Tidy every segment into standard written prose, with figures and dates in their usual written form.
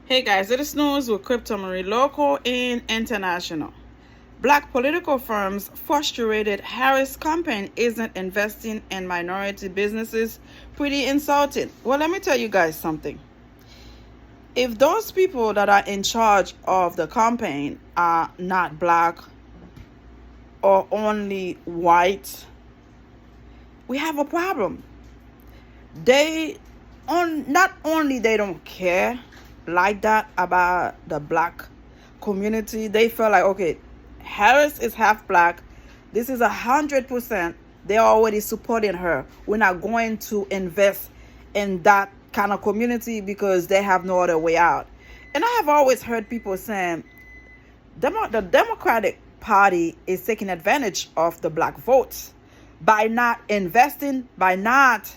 Hey guys, it is news with Crypto Marie local and international. Black political firms frustrated Harris campaign isn't investing in minority businesses. Pretty insulting. Well, let me tell you guys something. If those people that are in charge of the campaign are not black or only white, we have a problem. Not only they don't care like that about the black community, they feel like, okay, Harris is half black, this is 100%, they're already supporting her, we're not going to invest in that kind of community because they have no other way out. And I have always heard people saying the Democratic Party is taking advantage of the black votes by not investing, by not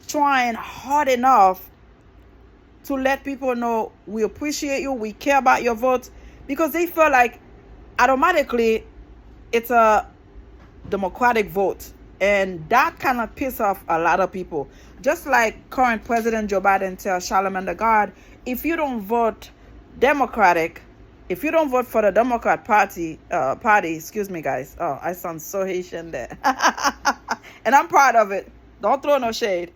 trying hard enough to let people know we appreciate you, we care about your votes, because they feel like automatically it's a Democratic vote. And that kind of piss off a lot of people. Just like current President Joe Biden tells Charlemagne the God, if you don't vote Democratic, if you don't vote for the Democrat party, excuse me guys, oh, I sound so Haitian there. And I'm proud of it. Don't throw no shade.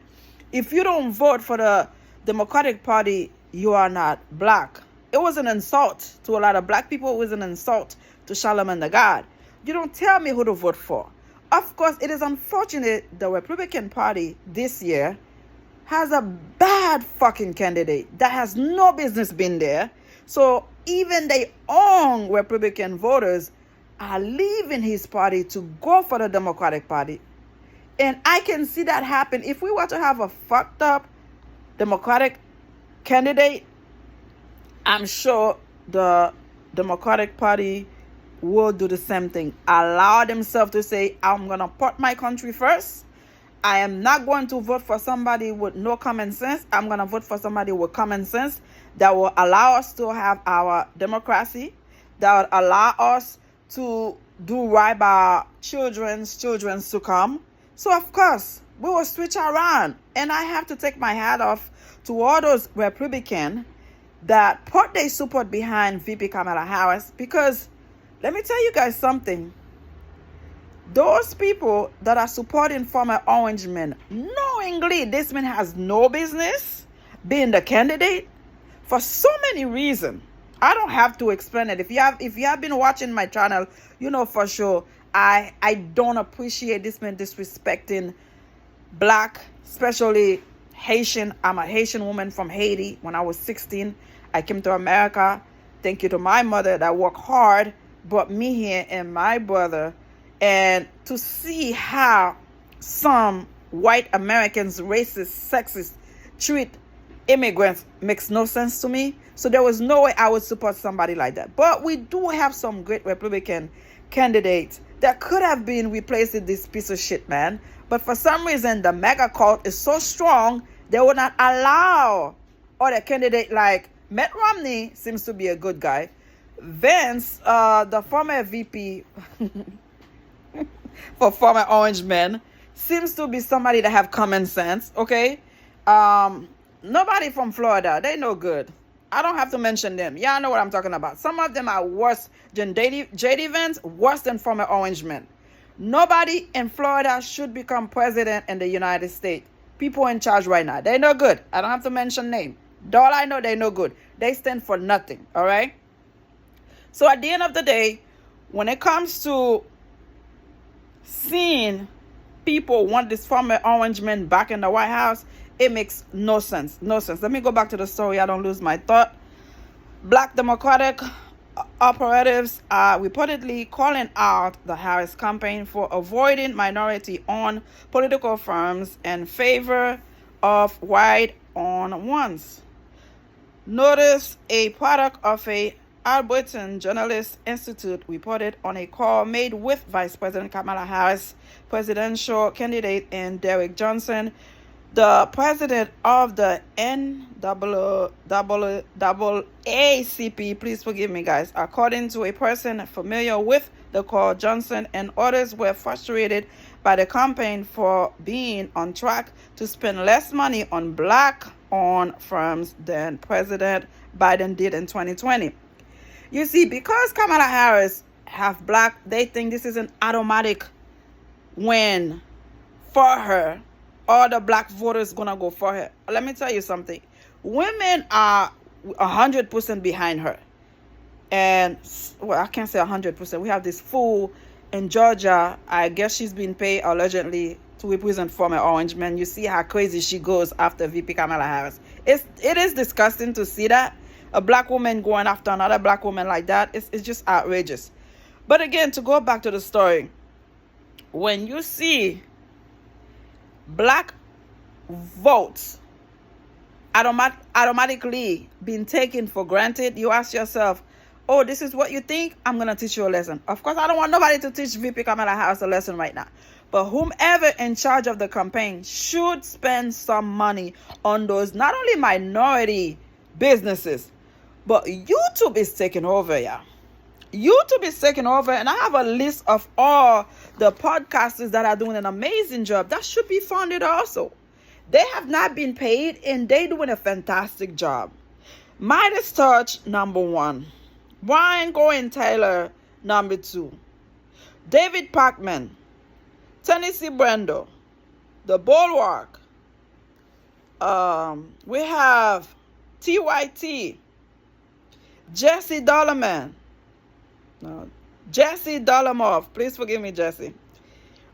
If you don't vote for the Democratic Party, you are not black. It was an insult to a lot of black people. It was an insult to Charlemagne the God. You don't tell me who to vote for. Of course, it is unfortunate the Republican Party this year has a bad fucking candidate that has no business being there. So even their own Republican voters are leaving his party to go for the Democratic Party. And I can see that happen. If we were to have a fucked up Democratic candidate, I'm sure the Democratic Party will do the same thing. Allow themselves to say, I'm going to put my country first. I am not going to vote for somebody with no common sense. I'm going to vote for somebody with common sense that will allow us to have our democracy, that will allow us to do right by our children's to come. So, of course, we will switch around. And I have to take my hat off to all those Republicans that put their support behind VP Kamala Harris. Because let me tell you guys something. Those people that are supporting former Orange men, knowingly this man has no business being the candidate for so many reasons. I don't have to explain it. If you have been watching my channel, you know for sure I don't appreciate this man disrespecting black, especially Haitian. I'm a Haitian woman from Haiti. When I was 16, I came to America. Thank you to my mother that worked hard, brought me here and my brother. And to see how some white Americans, racist, sexist, treat immigrants makes no sense to me. So there was no way I would support somebody like that. But we do have some great Republican candidates that could have been replaced with this piece of shit, man. But for some reason, the mega cult is so strong, they will not allow other candidate like Mitt Romney seems to be a good guy. Vance, the former VP for former Orange men, seems to be somebody that have common sense, okay? Nobody from Florida, they no good. I don't have to mention them. Y'all know what I'm talking about. Some of them are worse than JD Vance, worse than former Orange men. Nobody in Florida should become president in the United States. People in charge right now, they no good. I don't have to mention name. All I know, they no good. They stand for nothing, all right? So at the end of the day, when it comes to seeing people want this former Orange man back in the White House, it makes no sense. No sense. Let me go back to the story. I don't lose my thought. Black Democratic operatives are reportedly calling out the Harris campaign for avoiding minority-owned political firms in favor of white-owned ones. Notice, a product of a Albertan Journalist Institute, reported on a call made with Vice President Kamala Harris, presidential candidate, and Derek Johnson, the president of the NAACP. Please forgive me, guys. According to a person familiar with the call, Johnson and others were frustrated by the campaign for being on track to spend less money on black own firms than President Biden did in 2020. You see, because Kamala Harris half black, they think this is an automatic win for her. All the black voters gonna go for her. Let me tell you something. Women are 100% behind her. And, well, I can't say 100%. We have this fool in Georgia. I guess she's been paid allegedly to represent former orange men. You see how crazy she goes after VP Kamala Harris. It is disgusting to see that. A black woman going after another black woman like that. It's just outrageous. But again, to go back to the story, when you see black votes automatically being taken for granted, you ask yourself, oh, this is what you think? I'm going to teach you a lesson. Of course, I don't want nobody to teach VP Kamala Harris a lesson right now. But whomever in charge of the campaign should spend some money on those, not only minority businesses, but YouTube is taking over, yeah. YouTube is taking over, and I have a list of all the podcasters that are doing an amazing job that should be funded also. They have not been paid, and they're doing a fantastic job. Meidas Touch, number 1. Brian Tyler, number 2. David Pakman, Tennessee Brando, The Bulwark. We have TYT, Jesse Dollarman. No, Jesse Dollarmov. Please forgive me, Jesse.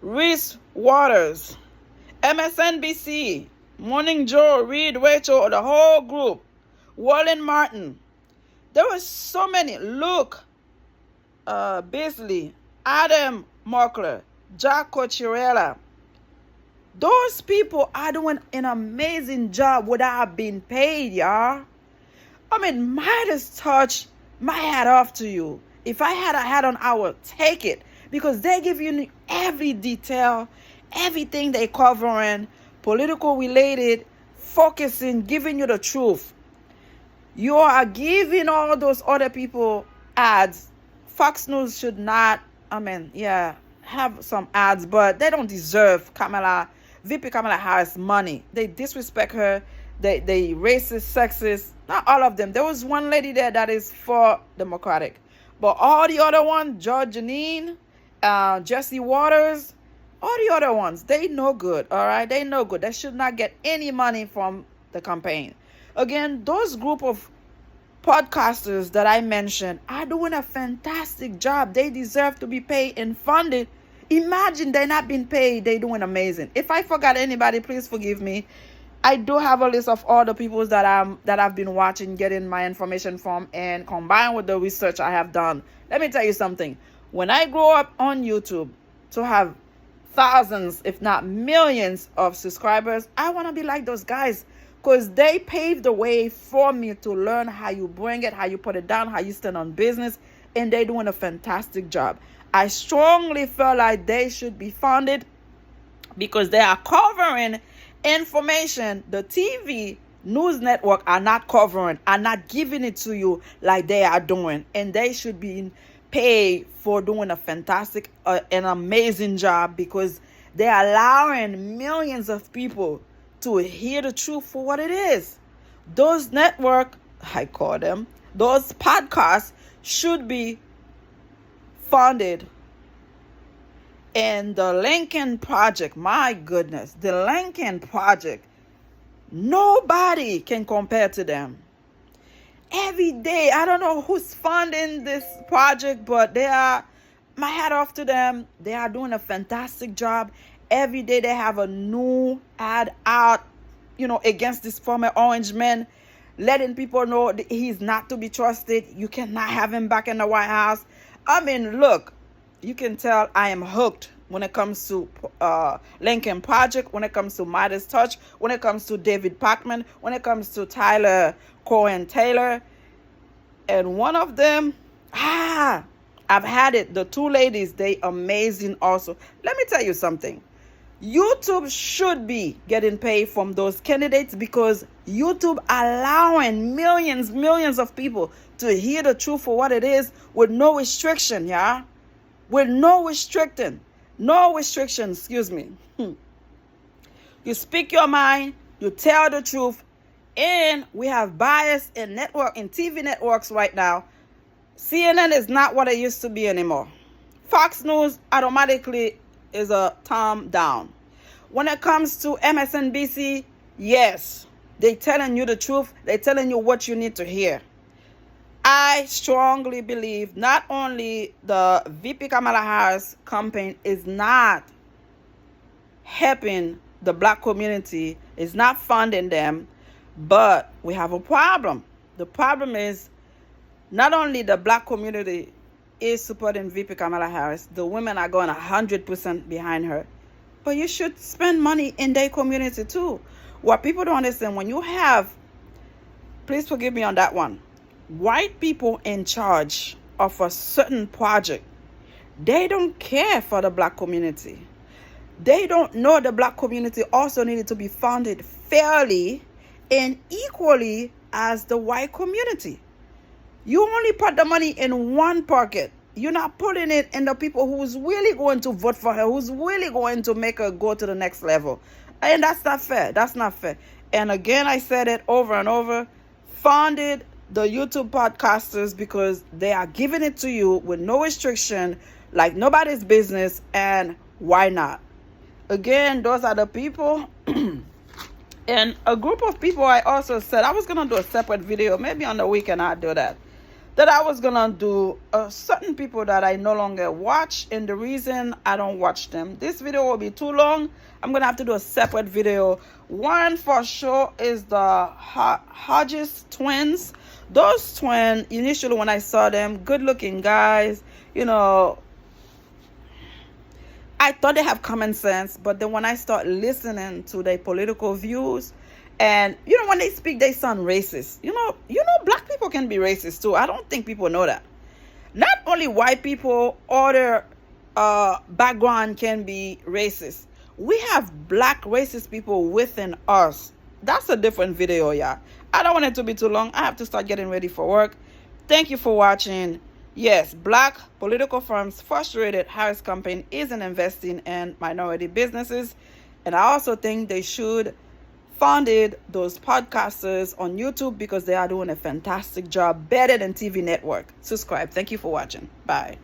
Reese Waters, MSNBC, Morning Joe, Reed, Rachel, the whole group. Warren Martin. There were so many. Luke Beasley, Adam Mockler, Jack Cochirella. Those people are doing an amazing job without being paid, y'all. I mean, Meidas Touch, my hat off to you. If I had a hat on, I would take it. Because they give you every detail, everything they covering, political related, focusing, giving you the truth. You are giving all those other people ads. Fox News should not, have some ads, but they don't deserve VP Kamala Harris money. They disrespect her. They racist, sexist. Not all of them. There was one lady there that is for Democratic. But all the other ones, George Janine, Jesse Waters, all the other ones, they no good, all right? They no good. They should not get any money from the campaign. Again, those group of podcasters that I mentioned are doing a fantastic job. They deserve to be paid and funded. Imagine they're not being paid. They're doing amazing. If I forgot anybody, please forgive me. I do have a list of all the people that I've been watching, getting my information from, and combined with the research I have done. Let me tell you something. When I grow up on YouTube to have thousands, if not millions of subscribers, I want to be like those guys, because they paved the way for me to learn how you bring it, how you put it down, how you stand on business, and they're doing a fantastic job. I strongly feel like they should be funded because they are covering information the TV news network are not covering, are not giving it to you like they are doing, and they should be paid for doing a fantastic an amazing job, because they're allowing millions of people to hear the truth for what it is. Those network, I call them, those podcasts should be funded. And the Lincoln Project, my goodness, the Lincoln Project, nobody can compare to them. Every day, I don't know who's funding this project, but they are, my hat off to them. They are doing a fantastic job. Every day they have a new ad out, against this former orange man, letting people know that he's not to be trusted. You cannot have him back in the White House. I mean, look, you can tell I am hooked when it comes to Lincoln Project, when it comes to Meidas Touch, when it comes to David Pakman, when it comes to Tyler Taylor. And one of them, I've had it. The two ladies, they amazing also. Let me tell you something. YouTube should be getting paid from those candidates, because YouTube allowing millions of people to hear the truth for what it is with no restriction, yeah? With no restriction, excuse me. You speak your mind, you tell the truth, And we have bias in TV networks right now. CNN is not what it used to be anymore. Fox News automatically is a thumb down. When it comes to MSNBC, yes, they're telling you the truth. They're telling you what you need to hear. I strongly believe not only the VP Kamala Harris campaign is not helping the black community, is not funding them, but we have a problem. The problem is not only the black community is supporting VP Kamala Harris, the women are going 100% behind her, but you should spend money in their community too. What people don't understand, when you have, please forgive me on that one, white people in charge of a certain project, they don't care for the black community. They don't know the black community also needed to be funded fairly and equally as the white community. You only put the money in one pocket. You're not putting it in the people who's really going to vote for her, who's really going to make her go to the next level. And that's not fair. That's not fair. And again, I said it over and over, funded the YouTube podcasters because they are giving it to you with no restriction, like nobody's business, and why not? Again, those are the people. And a group of people, I also said I was going to do a separate video, maybe on the weekend I'll do that I was going to do certain people that I no longer watch, and the reason I don't watch them. This video will be too long. I'm going to have to do a separate video. One for sure is the Hodges twins. Those twins, initially when I saw them, good looking guys, you know, I thought they have common sense, but then when I start listening to their political views, and you know, when they speak, they sound racist. You know, black people can be racist too. I don't think people know that. Not only white people, other background can be racist. We have black racist people within us. That's a different video, yeah. I don't want it to be too long. I have to start getting ready for work. Thank you for watching. Yes, black political firms frustrated Harris campaign isn't investing in minority businesses. And I also think they should funded those podcasters on YouTube because they are doing a fantastic job, better than TV network. Subscribe. Thank you for watching. Bye.